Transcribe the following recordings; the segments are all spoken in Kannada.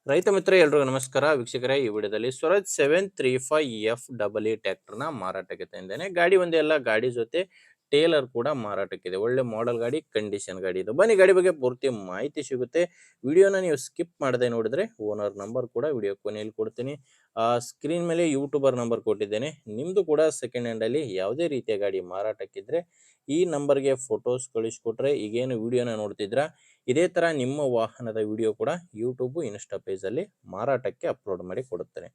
ರೈತ ಮಿತ್ರ ಎಲ್ರಿಗೂ ನಮಸ್ಕಾರ ವೀಕ್ಷಕರೇ. ಈ ವಿಡಿಯೋದಲ್ಲಿ ಸ್ವರಾಜ್ 735 FEE ಟ್ರ್ಯಾಕ್ಟರ್ನ ಮಾರಾಟಕ್ಕೆ ತಂದಿದ್ದೇನೆ. ಗಾಡಿ ಒಂದೇ ಅಲ್ಲ, ಗಾಡಿ ಜೊತೆ ಟೇಲರ್ ಕೂಡ ಮಾರಾಟಕ್ಕಿದೆ. ಒಳ್ಳೆ ಮಾಡೆಲ್ ಗಾಡಿ, ಕಂಡೀಷನ್ ಗಾಡಿ ಇದು. ಬನ್ನಿ ಗಾಡಿ ಬಗ್ಗೆ ಪೂರ್ತಿ ಮಾಹಿತಿ ಸಿಗುತ್ತೆ. ವಿಡಿಯೋನ ನೀವು ಸ್ಕಿಪ್ ಮಾಡದೆ ನೋಡಿದ್ರೆ ಓನರ್ ನಂಬರ್ ಕೂಡ ವಿಡಿಯೋ ಕೊನೆಯಲ್ಲಿ ಕೊಡ್ತೀನಿ. ಸ್ಕ್ರೀನ್ ಮೇಲೆ ಯೂಟ್ಯೂಬರ್ ನಂಬರ್ ಕೊಟ್ಟಿದ್ದೇನೆ. ನಿಮ್ಮದು ಕೂಡ ಸೆಕೆಂಡ್ ಹ್ಯಾಂಡಲ್ಲಿ ಯಾವುದೇ ರೀತಿಯ ಗಾಡಿ ಮಾರಾಟಕ್ಕಿದ್ರೆ ಈ ನಂಬರ್ಗೆ ಫೋಟೋಸ್ ಕಳಿಸ್ಕೊಟ್ರೆ, ಈಗೇನು ವಿಡಿಯೋನ ನೋಡ್ತಿದ್ರ ಇದೇ ಥರ ನಿಮ್ಮ ವಾಹನದ ವಿಡಿಯೋ ಕೂಡ ಯೂಟ್ಯೂಬ್ ಇನ್ಸ್ಟಾ ಪೇಜಲ್ಲಿ ಮಾರಾಟಕ್ಕೆ ಅಪ್ಲೋಡ್ ಮಾಡಿ ಕೊಡುತ್ತೇನೆ.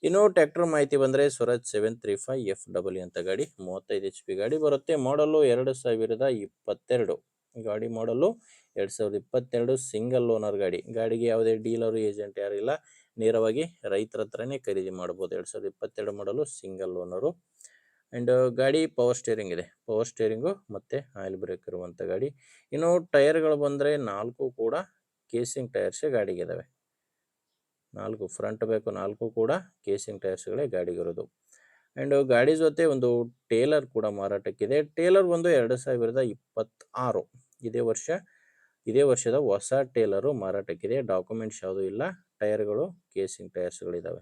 ಇನ್ನು ಟ್ರ್ಯಾಕ್ಟರ್ ಮಾಹಿತಿ ಬಂದರೆ ಸ್ವರಾಜ್ 735 FEE ಅಂತ ಗಾಡಿ 35 HP ಗಾಡಿ ಬರುತ್ತೆ. ಮಾಡಲು 2022 ಗಾಡಿ ಮಾಡಲು 2022 ಸಿಂಗಲ್ ಓನರ್ ಗಾಡಿ. ಗಾಡಿಗೆ ಯಾವುದೇ ಡೀಲರು ಏಜೆಂಟ್ ಯಾರಿಲ್ಲ, ನೇರವಾಗಿ ರೈತರ ಹತ್ರನೇ ಖರೀದಿ ಮಾಡ್ಬೋದು. 2022 ಮಾಡಲು ಸಿಂಗಲ್ ಓನರು. ಆ್ಯಂಡ್ ಗಾಡಿ ಪವರ್ ಸ್ಟೇರಿಂಗ್ ಇದೆ, ಪವರ್ ಸ್ಟೇರಿಂಗು ಮತ್ತು ಆಯಿಲ್ ಬ್ರೇಕ್ ಇರುವಂಥ ಗಾಡಿ. ಇನ್ನು ಟೈರ್ಗಳು ಬಂದರೆ 4 ಕೂಡ ಕೇಸಿಂಗ್ ಟೈರ್ಸೇ ಗಾಡಿಗಿದ್ದಾವೆ. 4 ಫ್ರಂಟ್ ಬೇಕು, 4 ಕೂಡ ಕೇಸಿಂಗ್ ಟೈರ್ಸ್ಗಳೇ ಗಾಡಿಗಿರೋದು. ಆ್ಯಂಡ್ ಗಾಡಿ ಜೊತೆ ಒಂದು ಟೇಲರ್ ಕೂಡ ಮಾರಾಟಕ್ಕಿದೆ. ಟೇಲರ್ ಒಂದು 2026 ಇದೇ ವರ್ಷದ ಹೊಸ ಟೇಲರು ಮಾರಾಟಕ್ಕಿದೆ. ಡಾಕ್ಯುಮೆಂಟ್ಸ್ ಯಾವುದೂ ಇಲ್ಲ, ಟೈರ್ಗಳು ಕೇಸಿಂಗ್ ಟೈರ್ಸ್ಗಳಿದ್ದಾವೆ.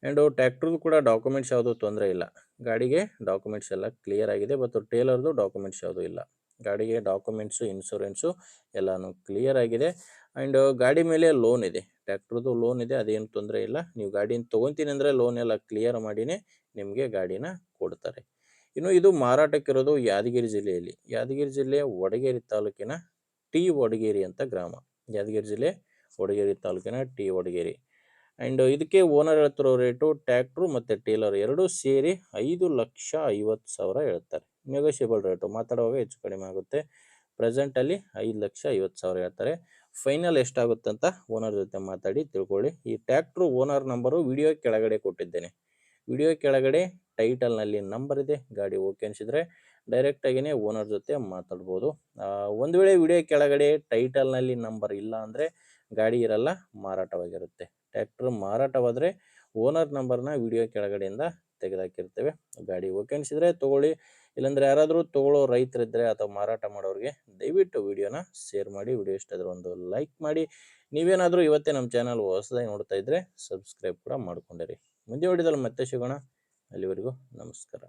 ಆ್ಯಂಡ್ ಟ್ರ್ಯಾಕ್ಟರ್ದು ಕೂಡ ಡಾಕ್ಯುಮೆಂಟ್ಸ್ ಯಾವುದೂ ತೊಂದರೆ ಇಲ್ಲ. ಗಾಡಿಗೆ ಡಾಕ್ಯುಮೆಂಟ್ಸ್ ಎಲ್ಲ ಕ್ಲಿಯರ್ ಆಗಿದೆ. ಮತ್ತು ಟೇಲರ್ದು ಡಾಕ್ಯುಮೆಂಟ್ಸ್ ಯಾವುದೂ ಇಲ್ಲ. ಗಾಡಿಗೆ ಡಾಕ್ಯುಮೆಂಟ್ಸು, ಇನ್ಶೂರೆನ್ಸು ಎಲ್ಲನೂ ಕ್ಲಿಯರ್ ಆಗಿದೆ. ಆ್ಯಂಡ್ ಗಾಡಿ ಮೇಲೆ ಲೋನ್ ಇದೆ, ಟ್ರ್ಯಾಕ್ಟರ್ದು ಲೋನ್ ಇದೆ, ಅದೇನು ತೊಂದರೆ ಇಲ್ಲ. ನೀವು ಗಾಡಿನ ತೊಗೊತೀನಿ ಅಂದರೆ ಲೋನ್ ಎಲ್ಲ ಕ್ಲಿಯರ್ ಮಾಡಿನೇ ನಿಮಗೆ ಗಾಡಿನ ಕೊಡ್ತಾರೆ. ಇನ್ನು ಇದು ಮಾರಾಟಕ್ಕಿರೋದು ಯಾದಗಿರಿ ಜಿಲ್ಲೆಯಲ್ಲಿ. ಯಾದಗಿರಿ ಜಿಲ್ಲೆಯ ವಡಗೇರಿ ತಾಲೂಕಿನ ಟಿ ವಡಗೇರಿ ಅಂತ ಗ್ರಾಮ. ಯಾದಗಿರಿ ಜಿಲ್ಲೆ ವಡಗೇರಿ ತಾಲೂಕಿನ ಟಿ ವಡಗೇರಿ. ಆ್ಯಂಡ್ ಇದಕ್ಕೆ ಓನರ್ ಹೇಳ್ತಿರೋ ರೇಟು ಟ್ರ್ಯಾಕ್ಟ್ರು ಮತ್ತು ಟೇಲರ್ ಎರಡೂ ಸೇರಿ 5,50,000 ಹೇಳ್ತಾರೆ. ನೆಗೋಷಿಯಬಲ್ ರೇಟು, ಮಾತಾಡುವಾಗ ಹೆಚ್ಚು ಕಡಿಮೆ ಆಗುತ್ತೆ. ಪ್ರೆಸೆಂಟಲ್ಲಿ 5,50,000 ಹೇಳ್ತಾರೆ. ಫೈನಲ್ ಎಷ್ಟಾಗುತ್ತೆ ಅಂತ ಓನರ್ ಜೊತೆ ಮಾತಾಡಿ ತಿಳ್ಕೊಳ್ಳಿ. ಈ ಟ್ರ್ಯಾಕ್ಟ್ರು ಓನರ್ ನಂಬರು ವಿಡಿಯೋ ಕೆಳಗಡೆ ಕೊಟ್ಟಿದ್ದೇನೆ. ವಿಡಿಯೋ ಕೆಳಗಡೆ ಟೈಟಲ್ನಲ್ಲಿ ನಂಬರ್ ಇದೆ. ಗಾಡಿ ಓಕೆ ಅನಿಸಿದರೆ ಡೈರೆಕ್ಟಾಗಿಯೇ ಓನರ್ ಜೊತೆ ಮಾತಾಡ್ಬೋದು. ಒಂದು ವೇಳೆ ವಿಡಿಯೋ ಕೆಳಗಡೆ ಟೈಟಲ್ನಲ್ಲಿ ನಂಬರ್ ಇಲ್ಲ ಅಂದರೆ ಗಾಡಿ ಇರಲ್ಲ, ಮಾರಾಟವಾಗಿರುತ್ತೆ. ಟ್ರ್ಯಾಕ್ಟರ್ ಮಾರಾಟವಾದರೆ ಓನರ್ ನಂಬರ್ನ ವಿಡಿಯೋ ಕೆಳಗಡೆಯಿಂದ ತೆಗೆದುಹಾಕಿರ್ತೇವೆ. ಗಾಡಿ ಓಕೆ ಅನಿಸಿದರೆ ತೊಗೊಳ್ಳಿ. ಇಲ್ಲಾಂದರೆ ಯಾರಾದರೂ ತೊಗೊಳ್ಳೋ ರೈತರಿದ್ದರೆ ಅಥವಾ ಮಾರಾಟ ಮಾಡೋರಿಗೆ ದಯವಿಟ್ಟು ವಿಡಿಯೋನ ಶೇರ್ ಮಾಡಿ. ವಿಡಿಯೋ ಇಷ್ಟ ಆದರೆ ಒಂದು ಲೈಕ್ ಮಾಡಿ. ನೀವೇನಾದರೂ ಇವತ್ತೇ ನಮ್ಮ ಚಾನಲ್ ಹೊಸದಾಗಿ ನೋಡ್ತಾ ಇದ್ದರೆ ಸಬ್ಸ್ಕ್ರೈಬ್ ಕೂಡ ಮಾಡ್ಕೊಂಡಿರಿ. ಮುಂದೆ ವಿಡಿಯೋದಲ್ಲಿ ಮತ್ತೆ ಸಿಗೋಣ. ಅಲ್ಲಿವರೆಗೂ ನಮಸ್ಕಾರ.